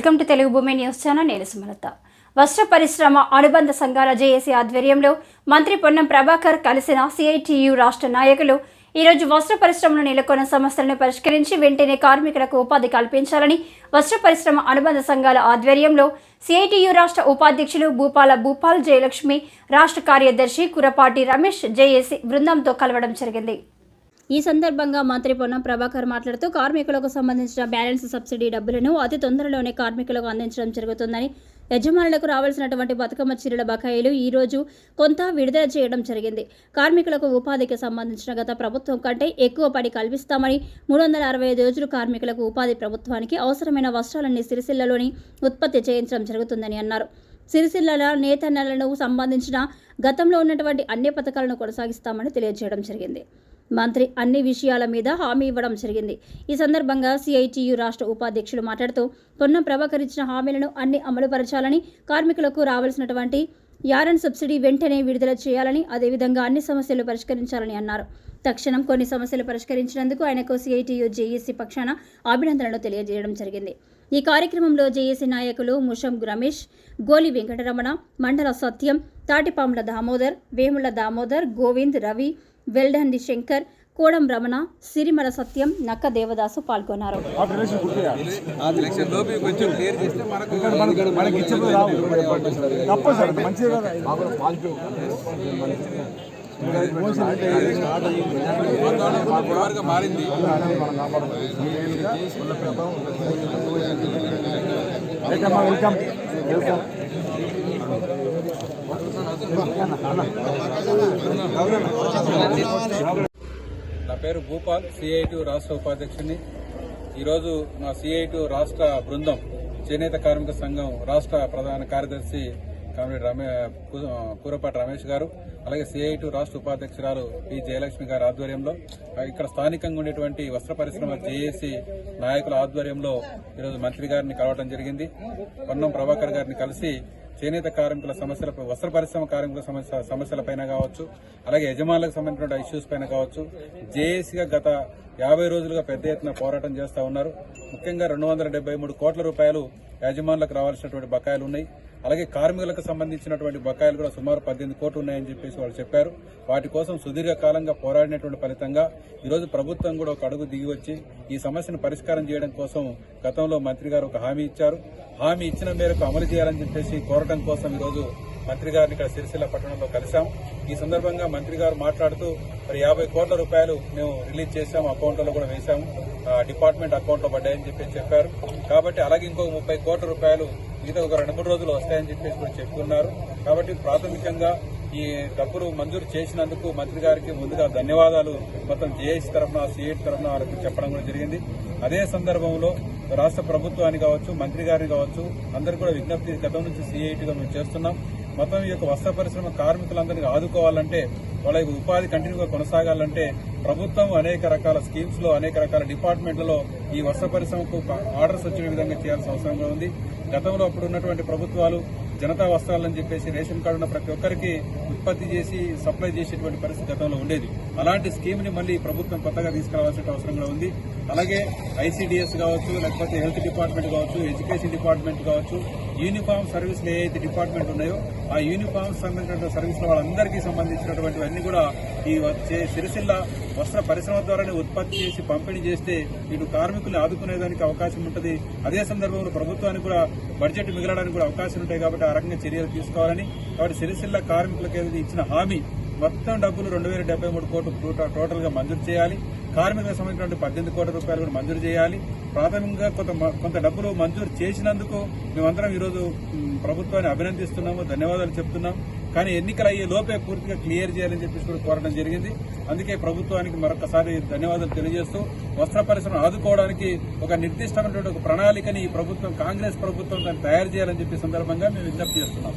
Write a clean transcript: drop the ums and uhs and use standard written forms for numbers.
Welcome to Telugu భూమి news channel. నేను సుమలత. వస్త్ర పరిశ్రమ అనుబంధ సంఘాల జేఏసీ ఆధ్వర్యంలో మంత్రి పొన్నం ప్రభాకర్ కలిసిన సిఐటియు రాష్ట్ర నాయకులు ఈరోజు వస్త్ర పరిశ్రమలో నెలకొన్న సమస్యలను పరిష్కరించి వెంటనే కార్మికులకు ఉపాధి కల్పించాలని వస్త్ర పరిశ్రమ అనుబంధ సంఘాల ఆధ్వర్యంలో సిఐటియు రాష్ట్ర ఉపాధ్యక్షులు భూపాల్ జయలక్ష్మి, రాష్ట్ర కార్యదర్శి కురపాటి రమేష్ జేఏసీ బృందంతో కలవడం జరిగింది. ఈ సందర్భంగా మంత్రి పొన్నం ప్రభాకర్ మాట్లాడుతూ కార్మికులకు సంబంధించిన బ్యాలెన్స్ సబ్సిడీ డబ్బులను అతి తొందరలోనే కార్మికులకు అందించడం జరుగుతుందని, యజమానులకు రావాల్సినటువంటి బతుకమ్మ చీరల బకాయిలు ఈ రోజు కొంత విడుదల చేయడం జరిగింది. కార్మికులకు ఉపాధికి సంబంధించిన గత ప్రభుత్వం కంటే ఎక్కువ పని కల్పిస్తామని, 365 రోజులు కార్మికులకు ఉపాధి ప్రభుత్వానికి అవసరమైన వస్త్రాలన్నీ సిరిసిల్లలోని ఉత్పత్తి చేయించడం జరుగుతుందని అన్నారు. సిరిసిల్ల నేతన్నలను సంబంధించిన గతంలో ఉన్నటువంటి అన్ని పథకాలను కొనసాగిస్తామని తెలియజేయడం జరిగింది. మంత్రి అన్ని విషయాల మీద హామీ ఇవ్వడం జరిగింది. ఈ సందర్భంగా సిఐటియు రాష్ట్ర ఉపాధ్యక్షులు మాట్లాడుతూ పొన్నం ప్రభాకర్ ఇచ్చిన హామీలను అన్ని అమలుపరచాలని, కార్మికులకు రావాల్సినటువంటి యారన్ సబ్సిడీ వెంటనే విడుదల చేయాలని, అదేవిధంగా అన్ని సమస్యలు పరిష్కరించాలని అన్నారు. తక్షణం కొన్ని సమస్యలు పరిష్కరించినందుకు ఆయనకు సిఐటియు జేఏసీ పక్షాన అభినందనలు తెలియజేయడం జరిగింది. ఈ కార్యక్రమంలో జేఏసీ నాయకులు ముషం రమేష్, గోలి వెంకటరమణ, మండల సత్యం, తాటిపాముల దామోదర్, వేముల దామోదర్, గోవింద్, రవి, వెల్డండి శంకర్, కోడం రమణ, సిరిమల సత్యం, నక్క దేవదాసు పాల్గొన్నారు. నా పేరు భూపాల్, సిఐటియు రాష్ట్ర ఉపాధ్యక్షుని. ఈరోజు మా సిఐటియు రాష్ట్ర బృందం, చేనేత కార్మిక సంఘం రాష్ట్ర ప్రధాన కార్యదర్శి కూరపాటి రమేష్ గారు, అలాగే సిఐటియు రాష్ట్ర ఉపాధ్యక్షురాలు పి జయలక్ష్మి గారి ఆధ్వర్యంలో, ఇక్కడ స్థానికంగా ఉండేటువంటి వస్త్ర పరిశ్రమ జేఏసీ నాయకుల ఆధ్వర్యంలో ఈరోజు మంత్రి గారిని కలవడం జరిగింది. పొన్నం ప్రభాకర్ గారిని కలిసి చేనేత కార్మికుల సమస్యలపై, వస్త్ర పరిశ్రమ కార్మికుల సమస్యలపైన కావచ్చు, అలాగే యజమానులకు సంబంధించిన ఇష్యూస్ పైన కావచ్చు, జేఏసీగా గత 50 రోజులుగా పెద్ద ఎత్తున పోరాటం చేస్తూ ఉన్నారు. ముఖ్యంగా 273 కోట్ల రూపాయలు యజమానులకు రావాల్సినటువంటి బకాయిలు ఉన్నాయి. అలాగే కార్మికులకు సంబంధించినటువంటి బకాయిలు కూడా సుమారు 18 కోట్లు ఉన్నాయని చెప్పేసి వాళ్ళు చెప్పారు. వాటి కోసం సుదీర్ఘకాలంగా పోరాడినటువంటి ఫలితంగా ఈరోజు ప్రభుత్వం కూడా ఒక అడుగు దిగి వచ్చి ఈ సమస్యను పరిష్కారం చేయడం కోసం గతంలో మంత్రి గారు ఒక హామీ ఇచ్చారు. హామీ ఇచ్చిన మేరకు అమలు చేయాలని చెప్పేసి కోరటం కోసం ఈరోజు మంత్రి గారిని ఇక్కడ సిరిసిల్ల పట్టణంలో కలిశాం. ఈ సందర్భంగా మంత్రి గారు మాట్లాడుతూ మరి 50 కోట్ల రూపాయలు మేము రిలీజ్ చేశాము, అకౌంట్లో కూడా వేశాము, డిపార్ట్మెంట్ అకౌంట్లో పడ్డాయని చెప్పేసి చెప్పారు. కాబట్టి అలాగే ఇంకొక 30 కోట్ల రూపాయలు మిగతా ఒక 2-3 రోజులు వస్తాయని చెప్పేసి కూడా చెప్తున్నారు. కాబట్టి ప్రాథమికంగా ఈ డబ్బులు మంజూరు చేసినందుకు మంత్రి గారికి ముందుగా ధన్యవాదాలు మొత్తం జేఏసీ తరఫున, సిఐటి తరఫున వాళ్ళకి చెప్పడం కూడా జరిగింది. అదే సందర్భంలో రాష్ట్ర ప్రభుత్వాన్ని కావచ్చు, మంత్రి గారిని కావచ్చు, అందరూ కూడా విజ్ఞప్తి గతం నుంచి సిఐటిగా మేము చేస్తున్నాం. మొత్తం ఈ యొక్క వస్త్ర పరిశ్రమ కార్మికులందరినీ ఆదుకోవాలంటే, వాళ్ళ ఉపాధి కంటిన్యూగా కొనసాగాలంటే ప్రభుత్వం అనేక రకాల స్కీమ్స్ లో, అనేక రకాల డిపార్ట్మెంట్లలో ఈ వస్త్ర పరిశ్రమకు ఆర్డర్స్ వచ్చే విధంగా చేయాల్సిన అవసరంగా ఉంది. గతంలో అప్పుడు ఉన్నటువంటి ప్రభుత్వాలు జనతా వస్త్రాలని చెప్పేసి రేషన్ కార్డు ఉన్న ప్రతి ఒక్కరికి ఉత్పత్తి చేసి సప్లై చేసేటువంటి పరిస్థితి గతంలో ఉండేది. అలాంటి స్కీమ్ ని మళ్లీ ప్రభుత్వం కొత్తగా తీసుకురావాల్సిన అవసరంగా ఉంది. అలాగే ఐసీడీఎస్ కావచ్చు, లేకపోతే హెల్త్ డిపార్ట్మెంట్ కావచ్చు, ఎడ్యుకేషన్ డిపార్ట్మెంట్ కావచ్చు, యూనిఫామ్ సర్వీసులు ఏదైతే డిపార్ట్మెంట్ ఉన్నాయో ఆ యూనిఫామ్ సంబంధించిన సర్వీసుల వాళ్ళందరికీ సంబంధించినటువంటివన్నీ కూడా ఈ సిరిసిల్ల వస్త్ర పరిశ్రమ ద్వారానే ఉత్పత్తి చేసి పంపిణీ చేస్తే ఇటు కార్మికుల్ని ఆదుకునేదానికి అవకాశం ఉంటుంది. అదే సందర్భంలో ప్రభుత్వానికి కూడా బడ్జెట్ మిగలడానికి కూడా అవకాశం ఉంటాయి. కాబట్టి ఆ రకంగా చర్యలు తీసుకోవాలని, కాబట్టి సిరిసిల్ల కార్మికులకు ఏదైతే ఇచ్చిన హామీ మొత్తం డబ్బులు 2073 కోట్లు టోటల్ గా మంజూరు చేయాలి. కార్మికులకు సంబంధించిన 18 కోట్ల రూపాయలు కూడా మంజూరు చేయాలి. ప్రాథమికంగా కొంత డబ్బులు మంజూరు చేసినందుకు మేమందరం ఈరోజు ప్రభుత్వాన్ని అభినందిస్తున్నాము, ధన్యవాదాలు చెప్తున్నాం. కానీ ఎన్నికలు అయ్యే లోపే పూర్తిగా క్లియర్ చేయాలని చెప్పేసి కూడా కోరడం జరిగింది. అందుకే ప్రభుత్వానికి మరొకసారి ధన్యవాదాలు తెలియజేస్తూ వస్త్ర పరిశ్రమ ఆదుకోవడానికి ఒక నిర్దిష్టమైనటువంటి ఒక ప్రణాళికని ఈ ప్రభుత్వం, కాంగ్రెస్ ప్రభుత్వం దాన్ని తయారు చేయాలని చెప్పే సందర్భంగా మేము విజ్ఞప్తి చేస్తున్నాం.